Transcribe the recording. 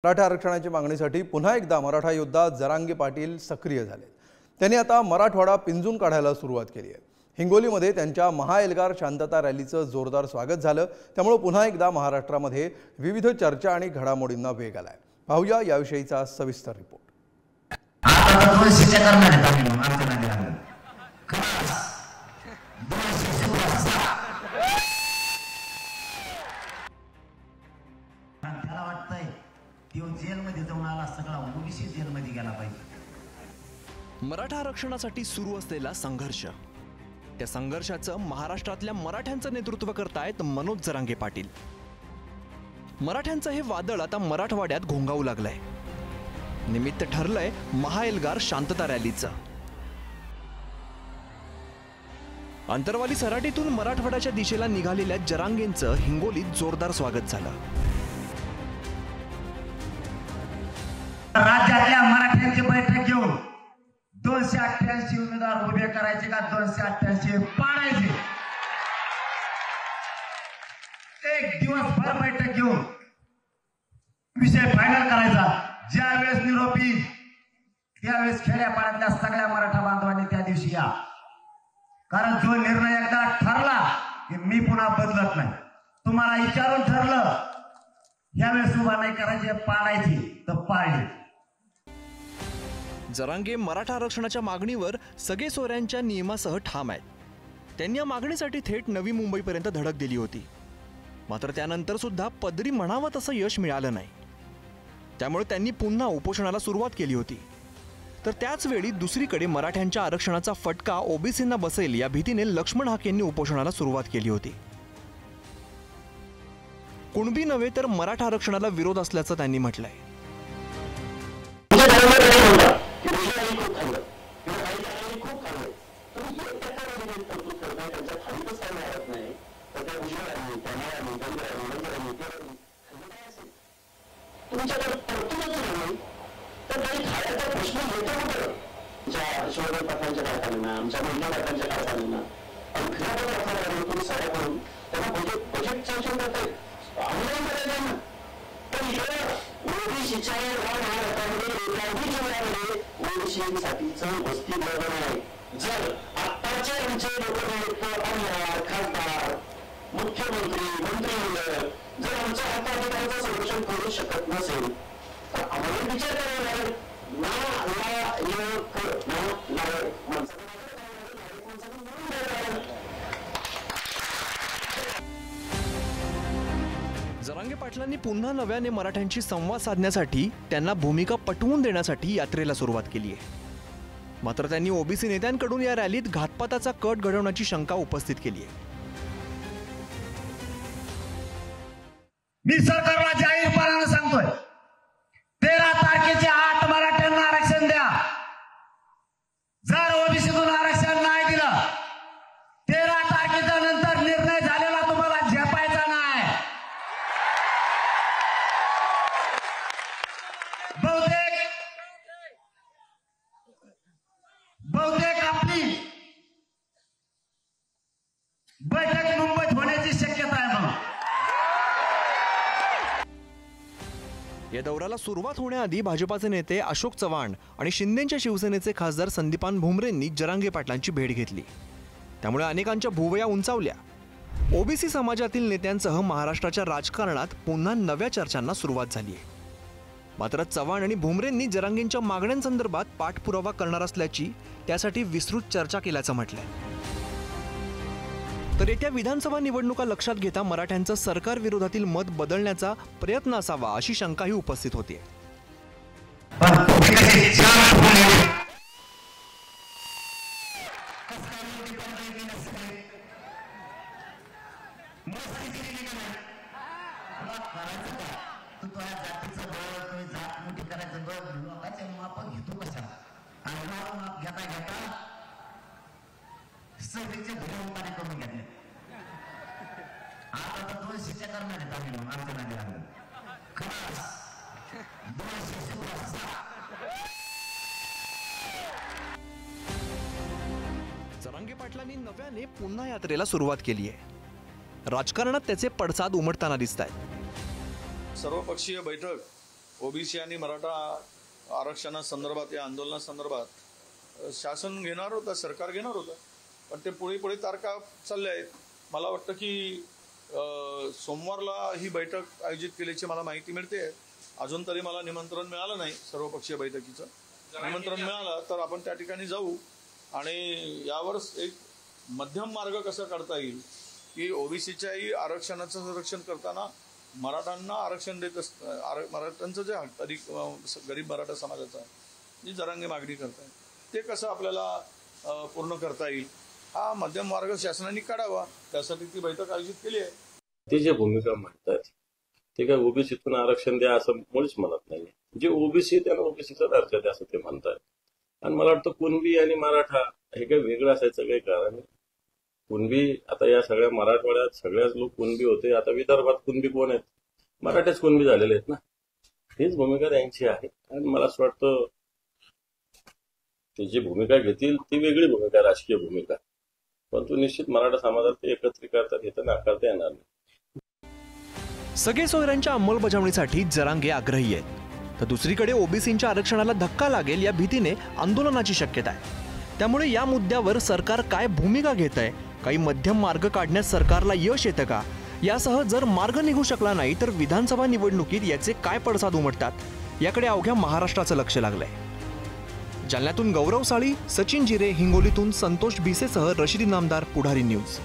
मराठा आरक्षणाच्या मागणीसाठी पुन्हा एकदा मराठा योद्धा जरांगे पाटील सक्रिय झाले। त्यांनी आता मराठवाडा पिंजून काढायला सुरुवात केली आहे। हिंगोलीमध्ये त्यांच्या महाएल्गार शांतता रॅलीचं जोरदार स्वागत झालं। त्यामुळे पुन्हा एकदा महाराष्ट्रामध्ये विविध चर्चा आणि घडामोडींना वेग आलाय। पाहूया याविषयीचा सविस्तर रिपोर्ट। मराठा आरक्षणासाठी सुरू असलेला संघर्ष, त्या संघर्षाचं महाराष्ट्रातल्या मराठ्यांचं नेतृत्व करतायत मनोज जरांगे पाटील। मराठ्यांचं हे वादळ आता मराठवाड्यात घोंगावू लागलंय। निमित्त ठरलंय महाएल्गार शांतता रॅलीचं। अंतरवाली सराटीतून मराठवाड्याच्या दिशेला निघालेल्या जरांगेंचं हिंगोलीत जोरदार स्वागत झालं। राज्यातल्या मराठ्यांची बैठक घेऊन 288 उमेदवार उभे करायचे का 288 पाडायचे, एक दिवसभर बैठक घेऊन विषय फायनल करायचा। ज्यावेळेस निरोपी त्यावेळेस खेड्यापाड्यातल्या सगळ्या मराठा बांधवांनी त्या दिवशी या, कारण जो निर्णय एकदा ठरला की मी पुन्हा बदलत नाही। तुम्हाला विचारून ठरलं यावेळेस उभा नाही करायचे, पाडायची तर पाडली। जरांगे मराठा आरक्षणाच्या मागणीवर सगळे सोऱ्यांच्या नियमासह ठाम आहेत। त्यांनी या मागणीसाठी थेट नवी मुंबईपर्यंत धडक दिली होती। मात्र त्यानंतर सुद्धा पदरी म्हणावं तसं यश मिळालं नाही। त्यामुळे त्यांनी पुन्हा उपोषणाला सुरुवात केली होती। तर त्याच वेळी दुसरीकडे मराठ्यांच्या आरक्षणाचा फटका ओबीसींना बसेल या भीतीने लक्ष्मण हाके यांनी उपोषणाला सुरुवात केली होती। कुणबी नव्हे तर मराठा आरक्षणाला विरोध असल्याचं त्यांनी म्हटलंय। जरांगे पाटलांनी पुन्हा नव्याने मराठ्यांशी संवाद साधण्यासाठी, त्यांना भूमिका पटवून देण्यासाठी यात्रेला सुरुवात केली आहे। मात्र त्यांनी ओबीसी नेत्यांकडून या रॅलीत घातपाताचा कट घडवण्याची शंका उपस्थित केली आहे। मी सरकारला जाहीरपणाने सांगतोय, 13 तारखेच्या आत मराठ्यांना आरक्षण द्या। जर ओबीसीतून आरक्षण नाही दिलं, 13 तारखेच्या नंतर निर्णय झालेला तुम्हाला झेपायचा नाही। बहुतेक आपली बैठक मुंबईत होण्याची शक्यता आहे। म्हणून या दौऱ्याला सुरुवात होण्याआधी भाजपाचे नेते अशोक चव्हाण आणि शिंदेच्या शिवसेनेचे खासदार संदीपान भुमरेंनी जरांगे पाटलांची भेट घेतली। त्यामुळे अनेकांच्या भुवया उंचावल्या। ओबीसी समाजातील नेत्यांसह महाराष्ट्राच्या राजकारणात पुन्हा नव्या चर्चांना सुरुवात झाली आहे। मात्र चव्हाण आणि भुमरेंनी जरांगेंच्या मागण्यांसंदर्भात पाठपुरावा करणार असल्याची, त्यासाठी विस्तृत चर्चा केल्याचं म्हटलंय। तर येत्या विधानसभा निवडणुका लक्षात घेता मराठ्यांचं सरकार विरोधातील मत बदलण्याचा प्रयत्न असावा अशी शंकाही उपस्थित होती। जरांगे पाटलांनी नव्याने पुन्हा यात्रेला सुरुवात केली आहे। राजकारणात त्याचे पडसाद उमटताना दिसत आहेत। सर्वपक्षीय बैठक ओबीसी आणि मराठा आरक्षणासंदर्भात या आंदोलनासंदर्भात शासन घेणार होतं, सरकार घेणार होतं, पण ते पुढे तारखा चालल्या आहेत. मला वाटतं की सोमवारला ही बैठक आयोजित केल्याची मला माहिती मिळते. अजून तरी मला निमंत्रण मिळालं नाही. सर्वपक्षीय बैठकीचं निमंत्रण मिळालं तर आपण त्या ठिकाणी जाऊ आणि यावर एक मध्यम मार्ग कसा काढता येईल की ओबीसीच्याही आरक्षणाचं संरक्षण करताना मराठांना आरक्षण देत मराठ्यांचं जे अधिक गरीब मराठा समाजाचा जी जरांगे मागणी करताय ते कसं आपल्याला पूर्ण करता येईल हा मध्यम मार्ग शासनाने काढावा. त्यासाठी ती बैठक आयोजित केली आहे. ते जे भूमिका मांडतात ते काय ओबीसीतून आरक्षण द्या असं मुळीच म्हणत नाही. जे ओबीसी त्यांना ओबीसीचा दर्जा द्या असं ते म्हणतात. आणि मला वाटतं कुणबी आणि मराठा हे काही वेगळं असायचं काही कारण नाही. कुणबी आता या सगळ्या मराठवाड्यात सगळ्याच लोक कुणबी होते. आता विदर्भात कुणबी कोण आहेत? मराठेच कुणबी झालेले आहेत ना. हीच भूमिका त्यांची आहे. आणि मला असं वाटतं ते जी भूमिका घेतील ती वेगळी भूमिका, राजकीय भूमिका, परंतु निश्चित मराठा समाजात ते एकत्रित करतात हे तर नाकारता येणार नाही. सगळे सोयऱ्यांच्या अंमलबजावणीसाठी जरांगे आग्रही आहेत, तर दुसरीकडे ओबीसींच्या आरक्षणाला धक्का लागेल या भीतीने आंदोलनाची शक्यता आहे. त्यामुळे या मुद्द्यावर सरकार काय भूमिका घेत आहे, काही मध्यम मार्ग काढण्यात सरकारला यश येतं का, यासह जर मार्ग निघू शकला नाही तर विधानसभा निवडणुकीत याचे काय पडसाद उमटतात याकडे अवघ्या महाराष्ट्राचं लक्ष लागलंय. जालन्यातून गौरव साळी, सचिन जिरे, हिंगोलीतून संतोष भिसेसह रशिदी नामदार, पुढारी न्यूज.